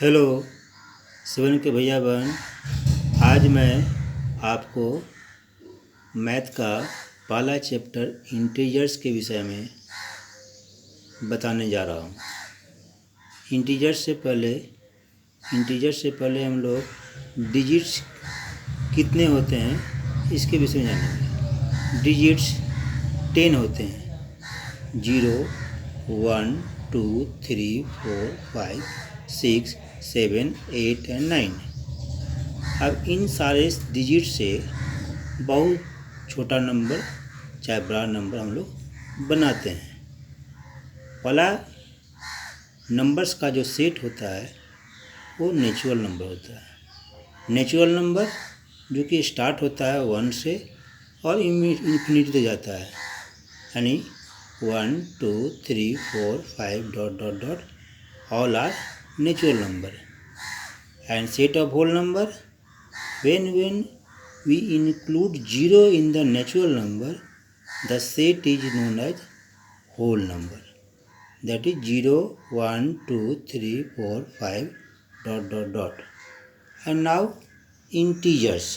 Hello Sivan के भैया बहन। आज मैं आपको मैथ का पहला चैप्टर इंटीजर्स के विषय में बताने जा रहा हूँ। इंटीजर्स से पहले हम लोग डिजिट्स कितने होते हैं इसके विषय में जानेंगे। डिजिट्स 10 होते हैं, 0, 1, 2, 3, 4, 5, 6, 7, 8 एंड 9। अब इन सारे डिजिट से बहुत छोटा नंबर चाहे बड़ा नंबर हम लोग बनाते हैं। पहला नंबर्स का जो सेट होता है वो नेचुरल नंबर होता है। नेचुरल नंबर जो कि स्टार्ट होता है 1 से और इन्फिनिटी तक जाता है, यानी 1, 2, 3, 4, 5 dot dot dot all are natural number. And set of whole number, when we include 0 in the natural number, the set is known as whole number. That is 0, 1, 2, 3, 4, 5 dot dot dot. And now integers.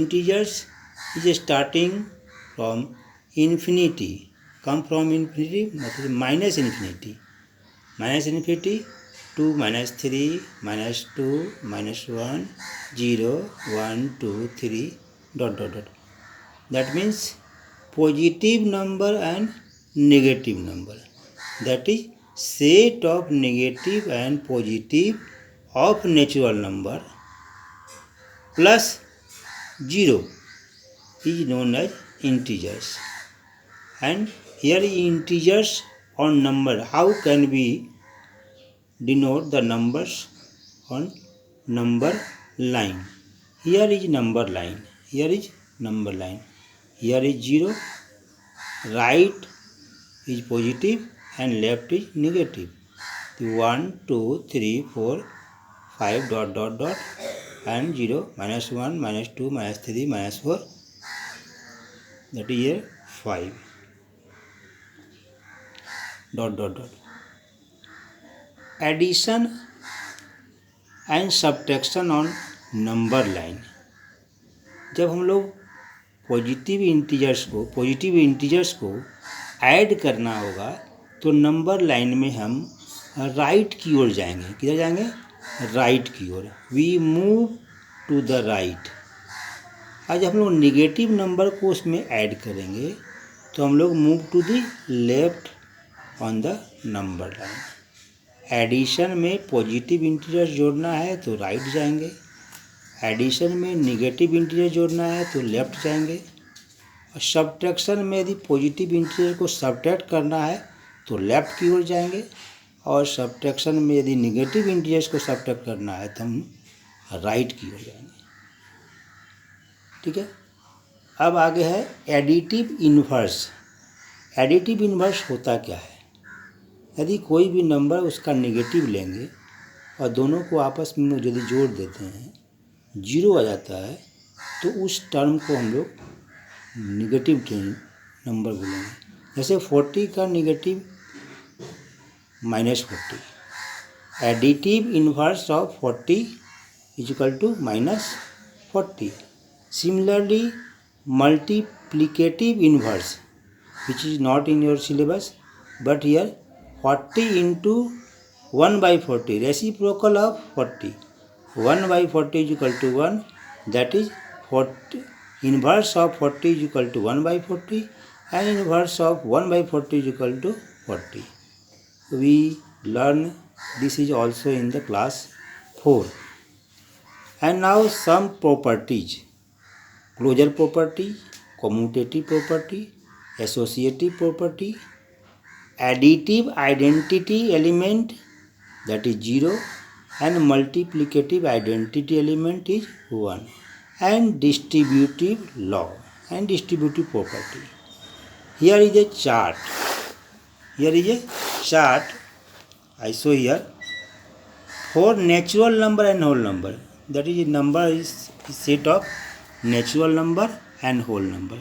Integers is starting from infinity. Come from infinity मतलब minus infinity. Minus infinity, 2, -3, -2, -1, 0, 1, 2, 3 dot dot dot. That means positive number and negative number. That is set of negative and positive of natural number plus 0 is known as integers. And here integers on number, how can we denote the numbers on number line? Here is number line, here is number line, here is 0, right is positive and left is negative. 1, 2, 3, 4, 5 dot dot dot and 0, -1, -2, -3, -4, that is here 5 dot dot dot. Addition and subtraction on number line. जब हम लोग positive integers को add करना होगा तो number line में हम right की ओर जाएंगे। किधर जाएंगे? राइट की ओर। We move to the right. आज हम लोग नेगेटिव नंबर को उसमें ऐड करेंगे तो हम लोग move to the left on the number line. Addition में पॉजिटिव इंटीजर जोड़ना है तो राइट जाएंगे, एडिशन में नेगेटिव इंटीजर जोड़ना है तो लेफ्ट जाएंगे, और सब्ट्रैक्शन में यदि पॉजिटिव इंटीजर को सब्ट्रैक्ट करना है तो लेफ्ट की ओर जाएंगे, और सब्ट्रैक्शन में यदि नेगेटिव इंटीजर्स को सब्ट्रैक्ट करना है तो हम राइट की ओर जाएंगे। ठीक है। अब आगे है एडिटिव इन्वर्स। एडिटिव इन्वर्स होता क्या है? यदि कोई भी नंबर उसका नेगेटिव लेंगे और दोनों को आपस में यदि जोड़ देते हैं 0 आ जाता है तो उस टर्म को हम लोग नेगेटिव नंबर बोलेंगे। जैसे 40 का negative -40। Additive inverse of 40 is equal to -40। Similarly multiplicative inverse which is not in your syllabus but here 40 into 1/40, reciprocal of 40, 1/40 is equal to 1, that is 40, inverse of 40 is equal to 1/40 and inverse of 1/40 is equal to 40. We learn this is also in the class 4. And now some properties: closure property, commutative property, associative property, additive identity element that is 0 and multiplicative identity element is 1, and distributive law and distributive property. Here is a chart. I show here for natural number and whole number. That is, number is set of natural number and whole number.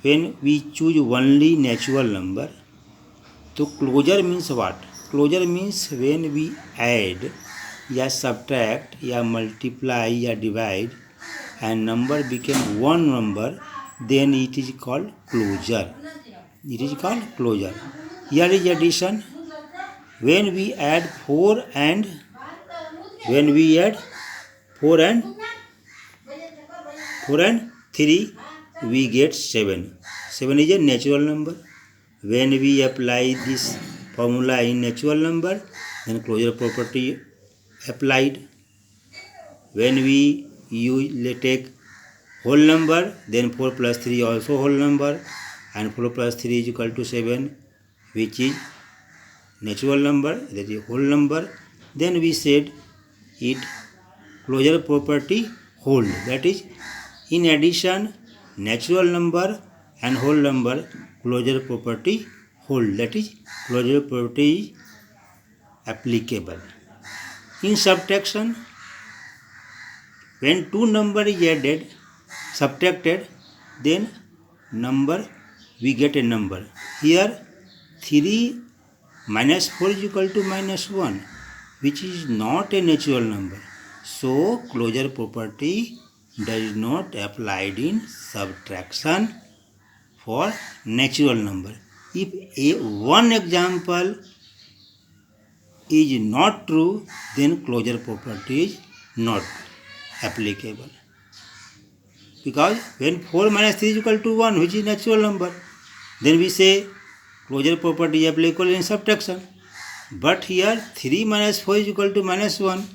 When we choose only natural number, तो closure means what? Closure means when we add या subtract या multiply या divide and number became one number, then it is called closure. It is called closure. Here is addition. When we add 4 and 4 and 3, we get 7. 7 is a natural number. When we apply this formula in natural number, then closure property applied. When we take whole number, then 4 plus 3 also whole number, and 4 plus 3 is equal to 7, which is natural number, that is whole number. Then we said it closure property hold, that is in addition natural number and whole number closure property hold, that is closure property is applicable. In subtraction, when two number is added, subtracted, then number we get a number. Here 3 minus 4 is equal to minus 1, which is not a natural number. So closure property does not applied in subtraction for natural number. If one example is not true, then closure property is not applicable. Because when 4 minus 3 is equal to 1, which is natural number, then we say closure property is applicable in subtraction. But here 3 minus 4 is equal to minus 1,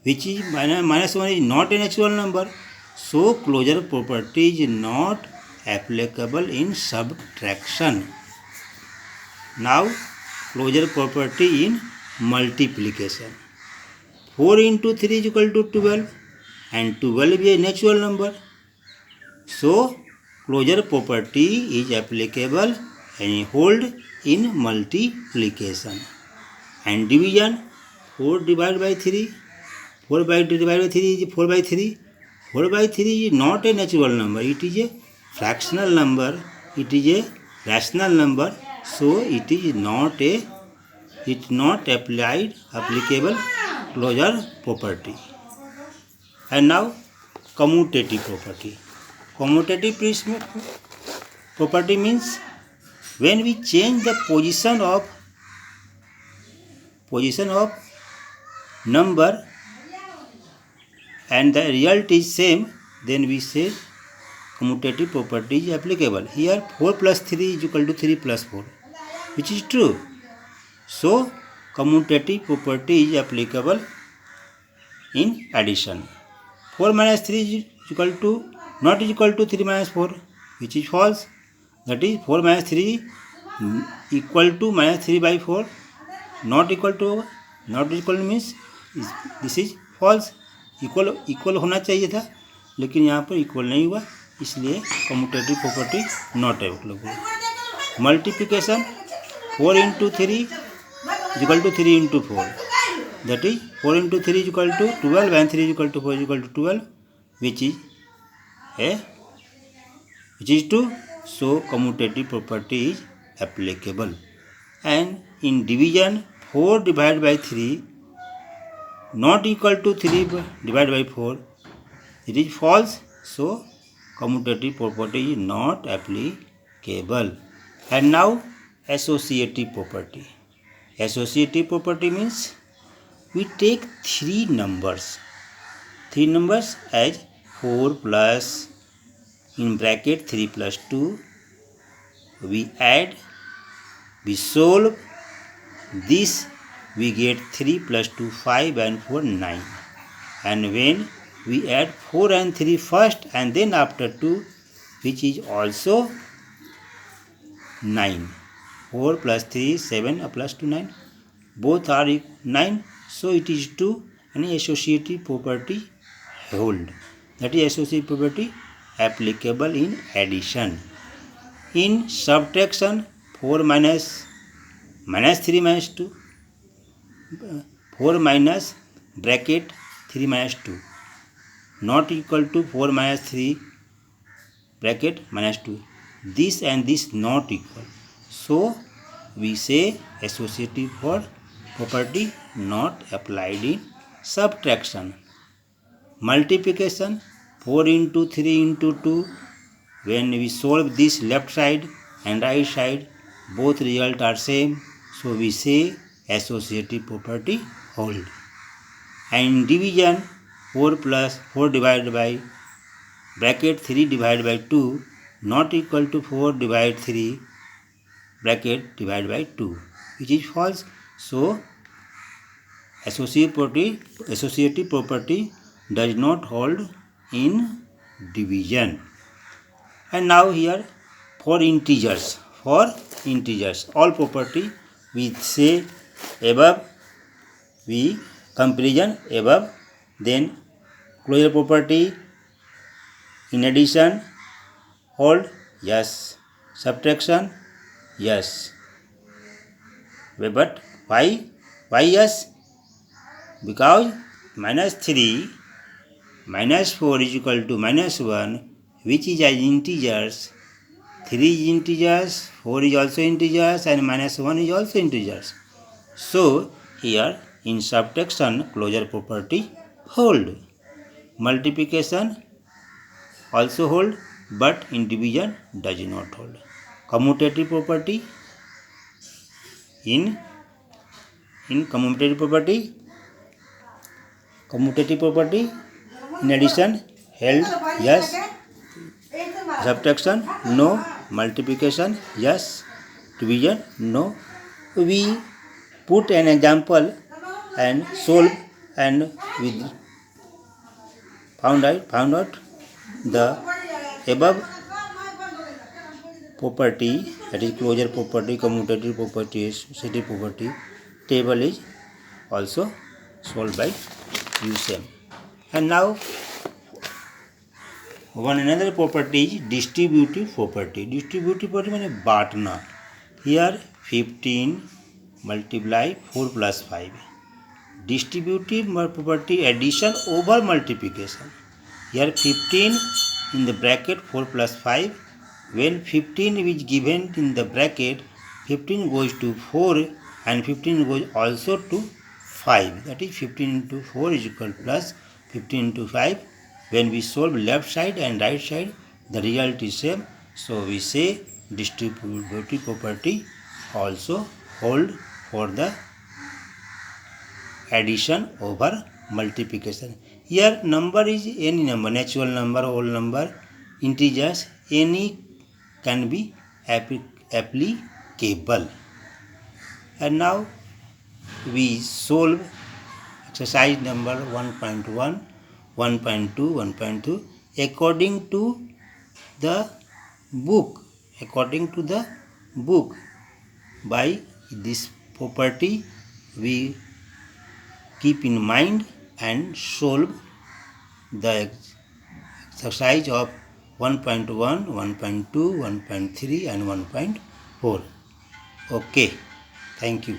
which is minus 1 is not a natural number. So closure property is not applicable in subtraction. Now closure property in multiplication. 4 into 3 is equal to 12, and 12 is a natural number. So closure property is applicable and hold in multiplication. And division, 4 divided by 3, 4 by divided by 3 is 4 by 3. 4 by 3 is not a natural number, it is a fractional number, it is a rational number. So it is not applicable closure property. And now commutative property. Commutative property means when we change the position of number and the result is same, then we say commutative property is applicable. Here 4 plus 3 is equal to 3 plus 4, which is true. So commutative property is applicable in addition. 4 minus 3 is not equal to 3 minus 4, which is false. That is 4 minus 3 equal to minus 3 by 4, not equal to means this is false. Equal होना चाहिए था, लेकिन यहाँ पर equal नहीं हुआ, इसलिए commutative property not applicable. Multiplication 4 into 3 is equal to 3 into 4, that is 4 into 3 is equal to 12 and 3 is equal to 4 is equal to 12, which is 2. So commutative property is applicable. And in division, 4 divided by 3 not equal to 3 divided by 4, it is false. So commutative property is not applicable. And now associative property. Associative property means we take three numbers as 4 plus in bracket 3 plus 2, we add, we solve this, we get 3 plus 2 5 and 4 9. And when we add 4 and 3 first and then after 2, which is also 9. 4 plus 3 7 plus 2 9, both are 9, so it is 2. And associative property hold, that is associative property applicable in addition. In subtraction, 4 minus 3 minus 2, 4 minus bracket 3 minus 2 not equal to 4 minus 3 bracket minus 2. This and this not equal. So we say associative for property not applied in subtraction. Multiplication 4 into 3 into 2. When we solve this left side and right side, both results are same. So we say associative property hold. And division 4 plus 4 divided by bracket 3 divided by 2 not equal to 4 divided 3 bracket divided by 2, which is false. So associative property does not hold in division. And now here for integers, all property we say above, we comparison above, then closure property in addition hold, yes, subtraction, yes. But why yes? Because minus 3 minus 4 is equal to minus 1, which is as integers. 3 is integers, 4 is also integers, and minus 1 is also integers. So here in subtraction closure property hold. Multiplication also hold, but in division does not hold. Commutative property in commutative property in addition held, yes. Subtraction no. Multiplication yes. Division no. We put an example and solve, and we found out the above property, that is closure property, commutative property, associative property table is also solved by USM. And now one another property is distributive property. Distributive property means बांटना. Here 15 multiply 4 plus 5. Distributive property addition over multiplication. Here 15 in the bracket 4 plus 5. When 15 is given in the bracket, 15 goes to 4 and 15 goes also to 5. That is 15 into 4 is equal plus 15 into 5. When we solve left side and right side, the result is same. So we say distributive property also hold for the addition over multiplication. Here number is any number, natural number, whole number, integers, any can be applicable. And now we solve exercise number 1.1, 1.2, 1.2 according to the book. By this property we keep in mind and solve the exercise of 1.1, 1.2, 1.3 and 1.4. Okay, thank you.